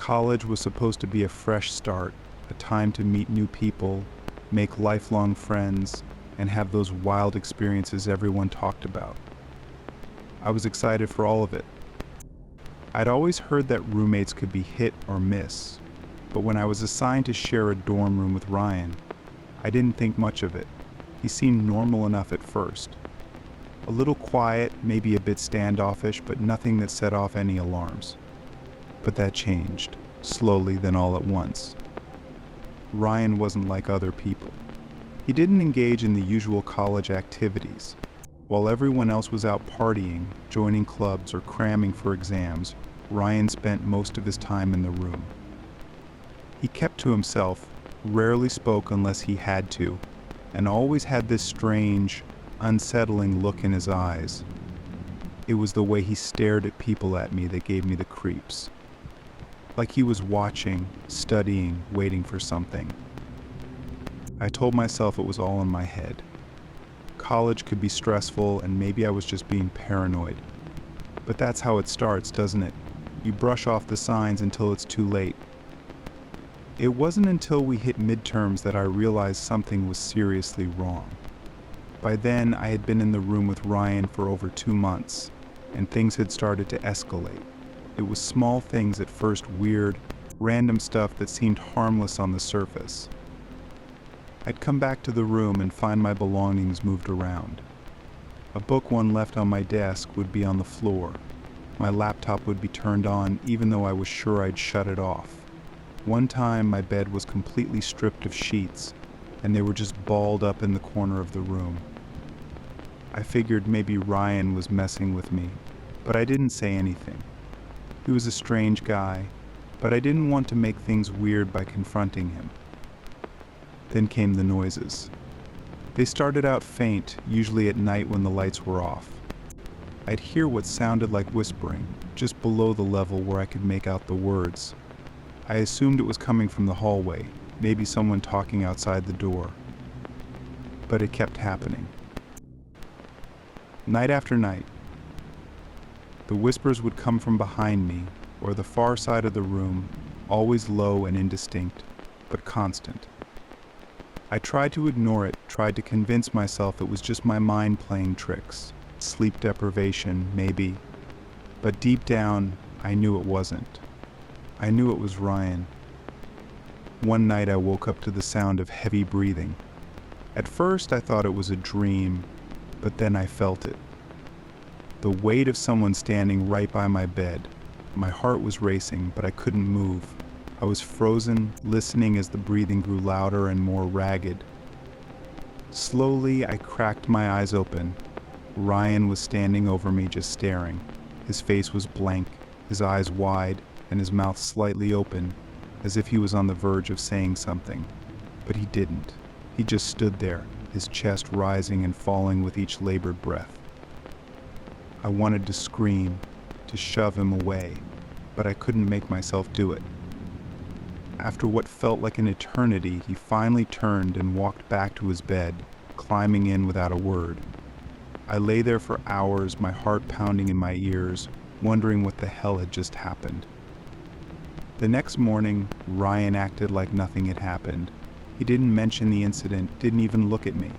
College was supposed to be a fresh start, a time to meet new people, make lifelong friends, and have those wild experiences everyone talked about. I was excited for all of it. I'd always heard that roommates could be hit or miss, but when I was assigned to share a dorm room with Ryan, I didn't think much of it. He seemed normal enough at first. A little quiet, maybe a bit standoffish, but nothing that set off any alarms. But that changed, slowly then all at once. Ryan wasn't like other people. He didn't engage in the usual college activities. While everyone else was out partying, joining clubs, or cramming for exams, Ryan spent most of his time in the room. He kept to himself, rarely spoke unless he had to, and always had this strange, unsettling look in his eyes. It was the way he stared at people at me that gave me the creeps. Like he was watching, studying, waiting for something. I told myself it was all in my head. College could be stressful and maybe I was just being paranoid. But that's how it starts, doesn't it? You brush off the signs until it's too late. It wasn't until we hit midterms that I realized something was seriously wrong. By then, I had been in the room with Ryan for over 2 months, and things had started to escalate. It was small things at first, weird, random stuff that seemed harmless on the surface. I'd come back to the room and find my belongings moved around. A book one left on my desk would be on the floor. My laptop would be turned on even though I was sure I'd shut it off. One time my bed was completely stripped of sheets, and they were just balled up in the corner of the room. I figured maybe Ryan was messing with me, but I didn't say anything. He was a strange guy, but I didn't want to make things weird by confronting him. Then came the noises. They started out faint, usually at night when the lights were off. I'd hear what sounded like whispering, just below the level where I could make out the words. I assumed it was coming from the hallway, maybe someone talking outside the door. But it kept happening. Night after night. The whispers would come from behind me, or the far side of the room, always low and indistinct, but constant. I tried to ignore it, tried to convince myself it was just my mind playing tricks, sleep deprivation, maybe. But deep down, I knew it wasn't. I knew it was Ryan. One night I woke up to the sound of heavy breathing. At first I thought it was a dream, but then I felt it. The weight of someone standing right by my bed. My heart was racing, but I couldn't move. I was frozen, listening as the breathing grew louder and more ragged. Slowly, I cracked my eyes open. Ryan was standing over me, just staring. His face was blank, his eyes wide, and his mouth slightly open, as if he was on the verge of saying something. But he didn't. He just stood there, his chest rising and falling with each labored breath. I wanted to scream, to shove him away, but I couldn't make myself do it. After what felt like an eternity, he finally turned and walked back to his bed, climbing in without a word. I lay there for hours, my heart pounding in my ears, wondering what the hell had just happened. The next morning, Ryan acted like nothing had happened. He didn't mention the incident, didn't even look at me.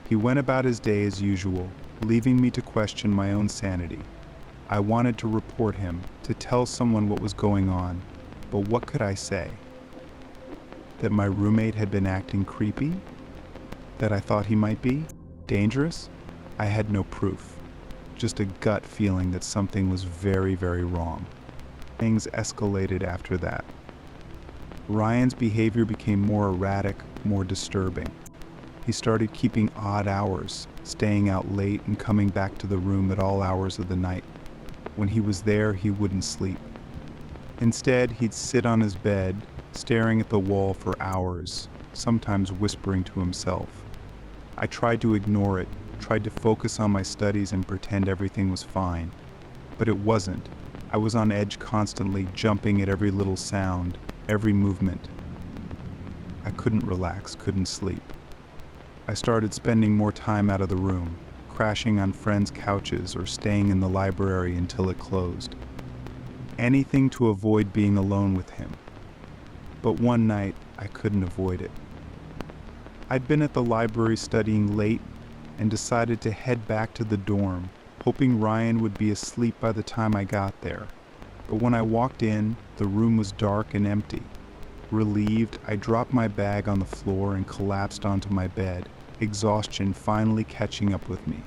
He went about his day as usual, leaving me to question my own sanity. I wanted to report him, to tell someone what was going on, but what could I say? That my roommate had been acting creepy? That I thought he might be? Dangerous? I had no proof. Just a gut feeling that something was very, very wrong. Things escalated after that. Ryan's behavior became more erratic, more disturbing. He started keeping odd hours, staying out late and coming back to the room at all hours of the night. When he was there, he wouldn't sleep. Instead, he'd sit on his bed, staring at the wall for hours, sometimes whispering to himself. I tried to ignore it, tried to focus on my studies and pretend everything was fine. But it wasn't. I was on edge constantly, jumping at every little sound, every movement. I couldn't relax, couldn't sleep. I started spending more time out of the room, crashing on friends' couches or staying in the library until it closed. anything to avoid being alone with him. But one night, I couldn't avoid it. I'd been at the library studying late and decided to head back to the dorm, hoping Ryan would be asleep by the time I got there. But when I walked in, the room was dark and empty. Relieved, I dropped my bag on the floor and collapsed onto my bed, exhaustion finally catching up with me.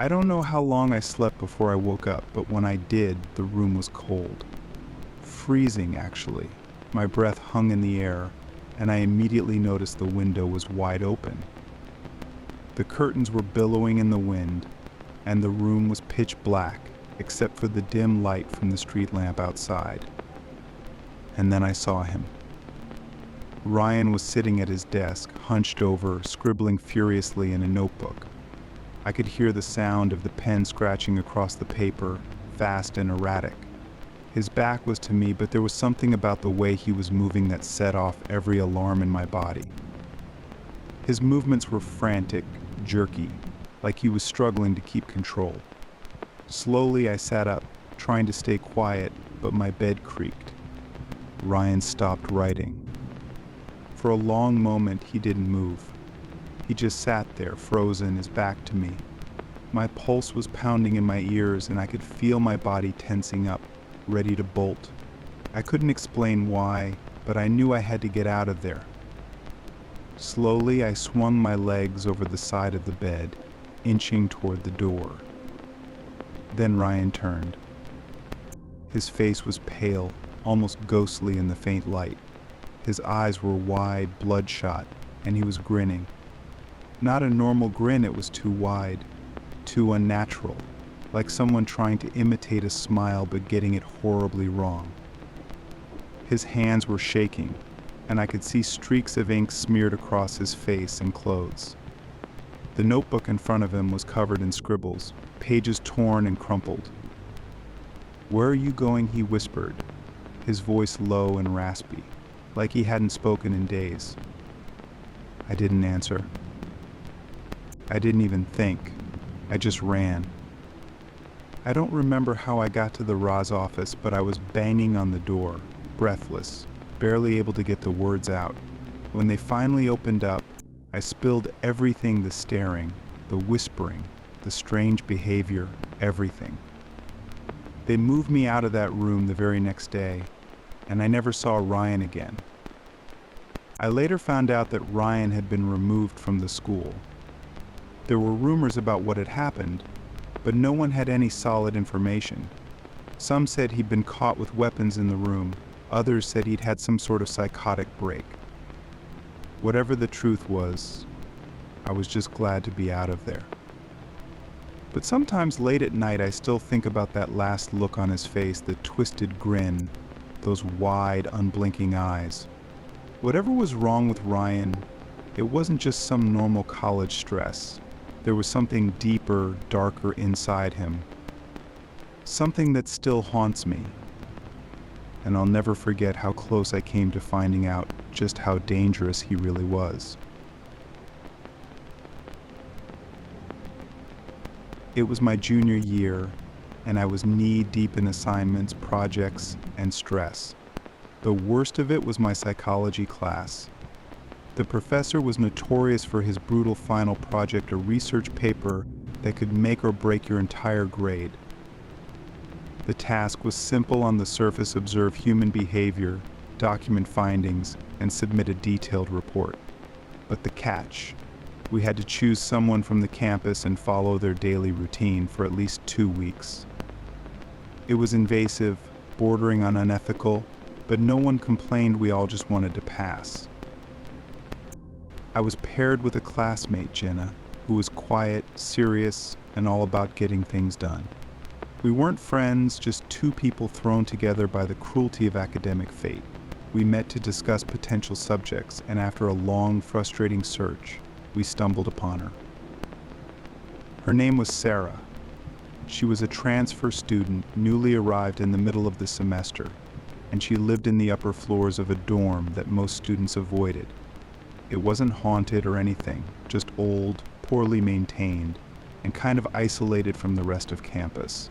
I don't know how long I slept before I woke up, but when I did, the room was cold. Freezing, actually. My breath hung in the air, and I immediately noticed the window was wide open. The curtains were billowing in the wind, and the room was pitch black, except for the dim light from the street lamp outside. And then I saw him. Ryan was sitting at his desk, hunched over, scribbling furiously in a notebook. I could hear the sound of the pen scratching across the paper, fast and erratic. His back was to me, but there was something about the way he was moving that set off every alarm in my body. His movements were frantic, jerky, like he was struggling to keep control. Slowly I sat up, trying to stay quiet, but my bed creaked. Ryan stopped writing. For a long moment, he didn't move. He just sat there, frozen, his back to me. My pulse was pounding in my ears, and I could feel my body tensing up, ready to bolt. I couldn't explain why, but I knew I had to get out of there. Slowly, I swung my legs over the side of the bed, inching toward the door. Then Ryan turned. His face was pale, almost ghostly in the faint light. His eyes were wide, bloodshot, and he was grinning. Not a normal grin, it was too wide, too unnatural, like someone trying to imitate a smile but getting it horribly wrong. His hands were shaking, and I could see streaks of ink smeared across his face and clothes. The notebook in front of him was covered in scribbles, pages torn and crumpled. "Where are you going?" he whispered, his voice low and raspy, like he hadn't spoken in days. I didn't answer. I didn't even think. I just ran. I don't remember how I got to the Ra's office, but I was banging on the door, breathless, barely able to get the words out. When they finally opened up, I spilled everything: the staring, the whispering, the strange behavior, everything. They moved me out of that room the very next day, and I never saw Ryan again. I later found out that Ryan had been removed from the school. There were rumors about what had happened, but no one had any solid information. Some said he'd been caught with weapons in the room, others said he'd had some sort of psychotic break. Whatever the truth was, I was just glad to be out of there. But sometimes late at night I still think about that last look on his face, the twisted grin, those wide, unblinking eyes. Whatever was wrong with Ryan, it wasn't just some normal college stress. There was something deeper, darker inside him. Something that still haunts me. And I'll never forget how close I came to finding out just how dangerous he really was. It was my junior year, and I was knee-deep in assignments, projects, and stress. The worst of it was my psychology class. The professor was notorious for his brutal final project, a research paper that could make or break your entire grade. The task was simple on the surface: observe human behavior, document findings, and submit a detailed report. But the catch: we had to choose someone from the campus and follow their daily routine for at least 2 weeks. It was invasive, bordering on unethical, but no one complained. We all just wanted to pass. I was paired with a classmate, Jenna, who was quiet, serious, and all about getting things done. We weren't friends, just two people thrown together by the cruelty of academic fate. We met to discuss potential subjects, and after a long, frustrating search, we stumbled upon her. Her name was Sarah. She was a transfer student, newly arrived in the middle of the semester, and she lived in the upper floors of a dorm that most students avoided. It wasn't haunted or anything, just old, poorly maintained, and kind of isolated from the rest of campus.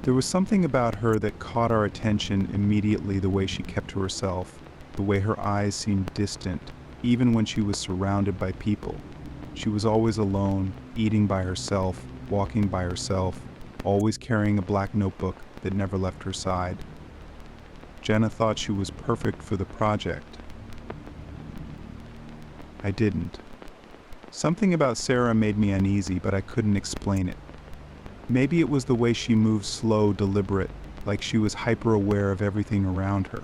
There was something about her that caught our attention immediately, the way she kept to herself, the way her eyes seemed distant, even when she was surrounded by people. She was always alone, eating by herself, walking by herself, always carrying a black notebook that never left her side. Jenna thought she was perfect for the project. I didn't. Something about Sarah made me uneasy, but I couldn't explain it. Maybe it was the way she moved slow, deliberate, like she was hyper-aware of everything around her.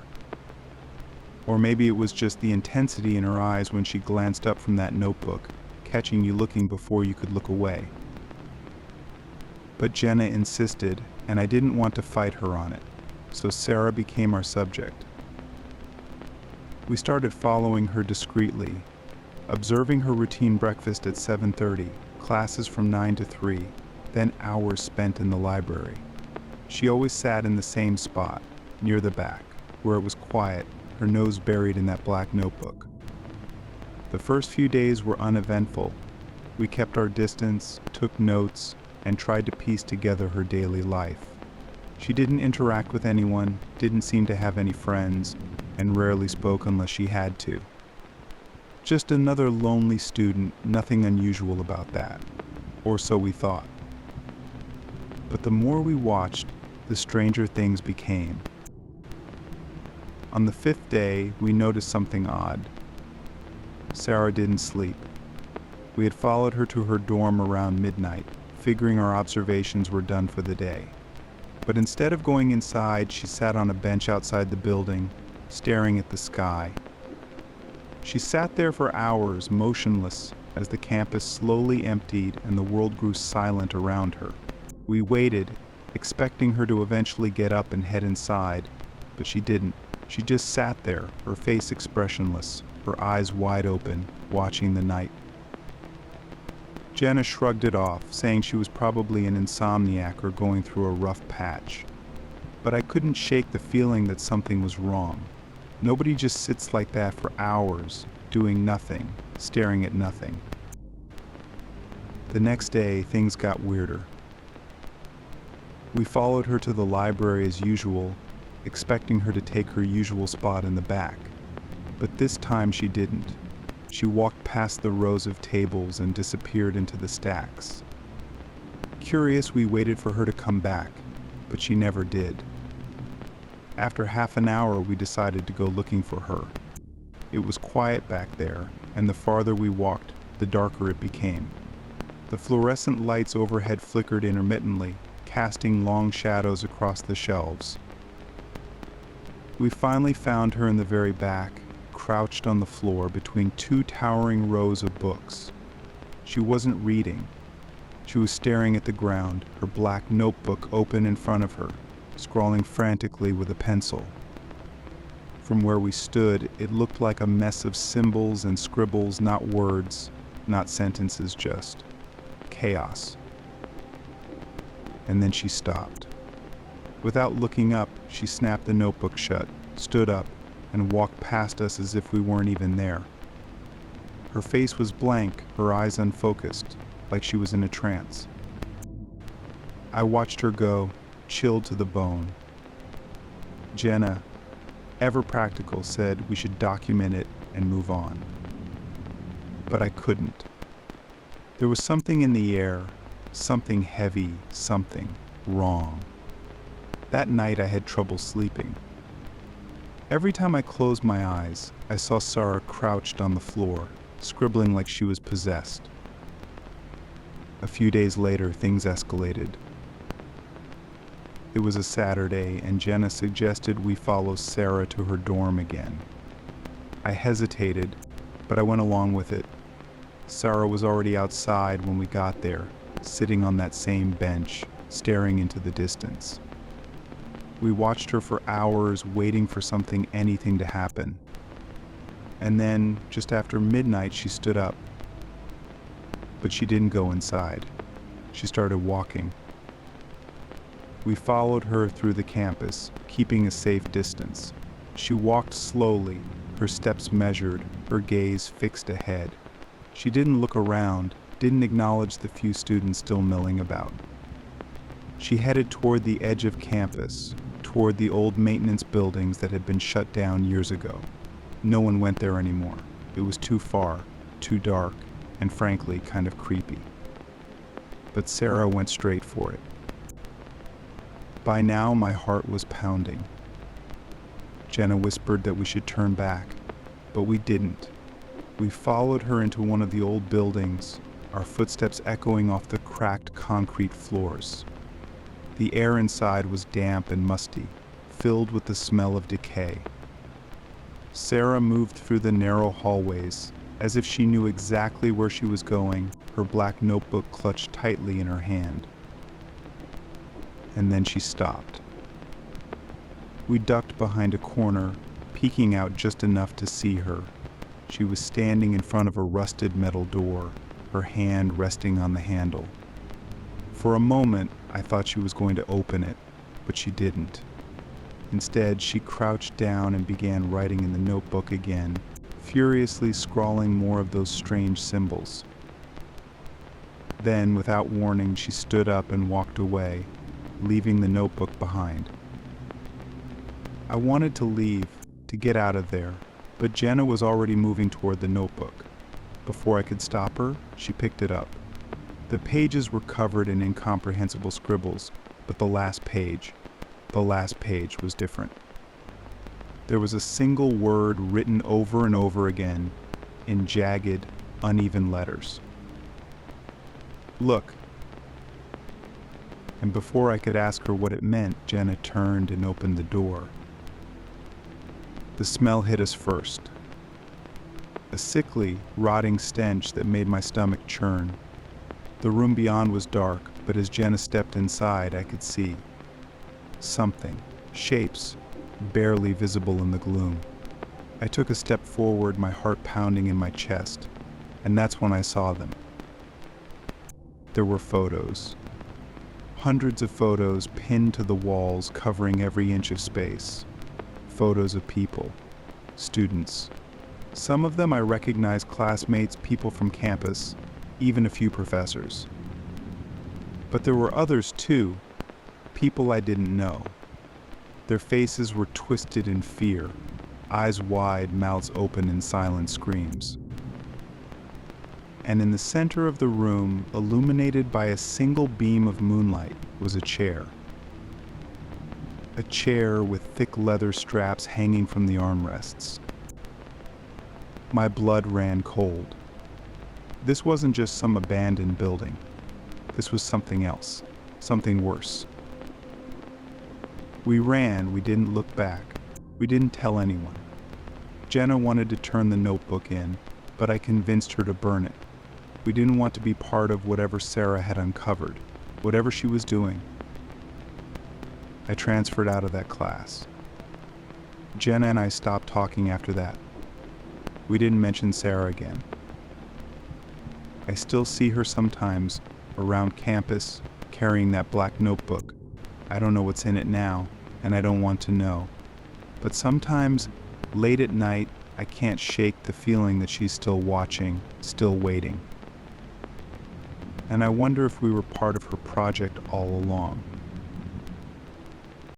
Or maybe it was just the intensity in her eyes when she glanced up from that notebook, catching you looking before you could look away. But Jenna insisted, and I didn't want to fight her on it, so Sarah became our subject. We started following her discreetly, observing her routine breakfast at 7:30, classes from 9 to 3, then hours spent in the library. She always sat in the same spot, near the back, where it was quiet, her nose buried in that black notebook. The first few days were uneventful. We kept our distance, took notes, and tried to piece together her daily life. She didn't interact with anyone, didn't seem to have any friends, and rarely spoke unless she had to. Just another lonely student, nothing unusual about that. Or so we thought. But the more we watched, the stranger things became. On the 5th day, we noticed something odd. Sarah didn't sleep. We had followed her to her dorm around midnight, figuring our observations were done for the day. But instead of going inside, she sat on a bench outside the building, staring at the sky. She sat there for hours, motionless, as the campus slowly emptied and the world grew silent around her. We waited, expecting her to eventually get up and head inside, but she didn't. She just sat there, her face expressionless, her eyes wide open, watching the night. Jenna shrugged it off, saying she was probably an insomniac or going through a rough patch. But I couldn't shake the feeling that something was wrong. Nobody just sits like that for hours, doing nothing, staring at nothing. The next day, things got weirder. We followed her to the library as usual, expecting her to take her usual spot in the back. But this time she didn't. She walked past the rows of tables and disappeared into the stacks. Curious, we waited for her to come back, but she never did. After half an hour, we decided to go looking for her. It was quiet back there, and the farther we walked, the darker it became. The fluorescent lights overhead flickered intermittently, casting long shadows across the shelves. We finally found her in the very back, crouched on the floor between two towering rows of books. She wasn't reading. She was staring at the ground, her black notebook open in front of her, scrawling frantically with a pencil. From where we stood, it looked like a mess of symbols and scribbles, not words, not sentences, just chaos. And then she stopped. Without looking up, she snapped the notebook shut, stood up, and walked past us as if we weren't even there. Her face was blank, her eyes unfocused, like she was in a trance. I watched her go, chilled to the bone. Jenna, ever practical, said we should document it and move on. But I couldn't. There was something in the air, something heavy, something wrong. That night I had trouble sleeping. Every time I closed my eyes, I saw Sarah crouched on the floor, scribbling like she was possessed. A few days later, things escalated. It was a Saturday, and Jenna suggested we follow Sarah to her dorm again. I hesitated, but I went along with it. Sarah was already outside when we got there, sitting on that same bench, staring into the distance. We watched her for hours, waiting for anything to happen. And then, just after midnight, she stood up. But she didn't go inside. She started walking. We followed her through the campus, keeping a safe distance. She walked slowly, her steps measured, her gaze fixed ahead. She didn't look around, didn't acknowledge the few students still milling about. She headed toward the edge of campus, toward the old maintenance buildings that had been shut down years ago. No one went there anymore. It was too far, too dark, and frankly, kind of creepy. But Sarah went straight for it. By now, my heart was pounding. Jenna whispered that we should turn back, but we didn't. We followed her into one of the old buildings, our footsteps echoing off the cracked concrete floors. The air inside was damp and musty, filled with the smell of decay. Sarah moved through the narrow hallways, as if she knew exactly where she was going, her black notebook clutched tightly in her hand. And then she stopped. We ducked behind a corner, peeking out just enough to see her. She was standing in front of a rusted metal door, her hand resting on the handle. For a moment, I thought she was going to open it, but she didn't. Instead, she crouched down and began writing in the notebook again, furiously scrawling more of those strange symbols. Then, without warning, she stood up and walked away, leaving the notebook behind. I wanted to leave, to get out of there, but Jenna was already moving toward the notebook. Before I could stop her, she picked it up. The pages were covered in incomprehensible scribbles, but the last page was different. There was a single word written over and over again in jagged, uneven letters. "Look." And before I could ask her what it meant, Jenna turned and opened the door. The smell hit us first. A sickly, rotting stench that made my stomach churn. The room beyond was dark, but as Jenna stepped inside, I could see something, shapes, barely visible in the gloom. I took a step forward, my heart pounding in my chest, and that's when I saw them. There were photos. Hundreds of photos pinned to the walls, covering every inch of space. Photos of people, students. Some of them I recognized, classmates, people from campus, even a few professors. But there were others too, people I didn't know. Their faces were twisted in fear, eyes wide, mouths open in silent screams. And in the center of the room, illuminated by a single beam of moonlight, was a chair. A chair with thick leather straps hanging from the armrests. My blood ran cold. This wasn't just some abandoned building. This was something else, something worse. We ran, we didn't look back. We didn't tell anyone. Jenna wanted to turn the notebook in, but I convinced her to burn it. We didn't want to be part of whatever Sarah had uncovered, whatever she was doing. I transferred out of that class. Jenna and I stopped talking after that. We didn't mention Sarah again. I still see her sometimes around campus carrying that black notebook. I don't know what's in it now, and I don't want to know. But sometimes, late at night, I can't shake the feeling that she's still watching, still waiting. And I wonder if we were part of her project all along.